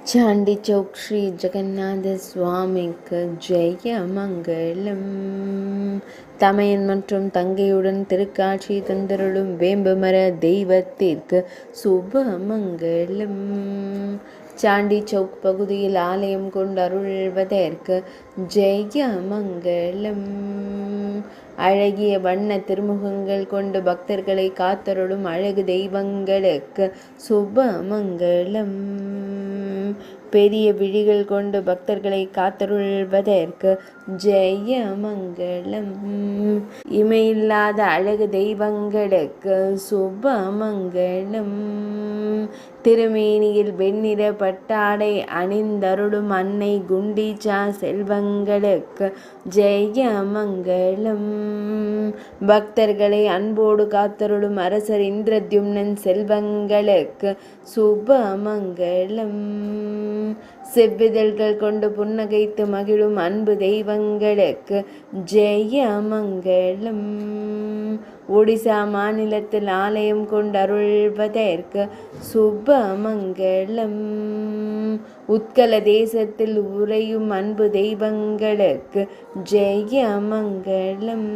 சாண்டி சௌக் ஸ்ரீ ஜெகநாத சுவாமிக்கு ஜெய மங்களம். தமையன் மற்றும் தங்கையுடன் திருக்காட்சி தந்தருளும் வேம்புமர தெய்வத்திற்கு சுப மங்களம். சாண்டி சௌக் பகுதியில் ஆலயம் கொண்டு அருள்வதற்கு ஜெய மங்களம். அழகிய வண்ண திருமுகங்கள் கொண்டு பக்தர்களை காத்தருளும் அழகு தெய்வங்களுக்கு சுப மங்களம். பெரிய விழிகள் கொண்டு பக்தர்களை காத்தருள்வதற்கு ஜெய மங்களம். இமையில்லாத அழகு தெய்வங்களுக்கு சுப மங்களம். திருமேனியில் வெண்ணிற பட்டாடை அணிந்தருளும் அன்னை குண்டீச்சா செல்வங்களுக்கு ஜெய மங்களம். பக்தர்களை அன்போடு காத்தருளும் அரசர் இந்திரத்யும்னன் செல்வங்களுக்கு சுப மங்களம். செவ்விதழ்கள் கொண்டு புன்னகைத்து மகிழும் அன்பு தெய்வங்களுக்கு ஜெய மங்களம். ஒடிசா மாநிலத்தில் ஆலயம் கொண்டு அருள்வதற்கு சுப மங்களம். உத்கல தேசத்தில் உறையும் அன்பு தெய்வங்களுக்கு ஜெய மங்களம்.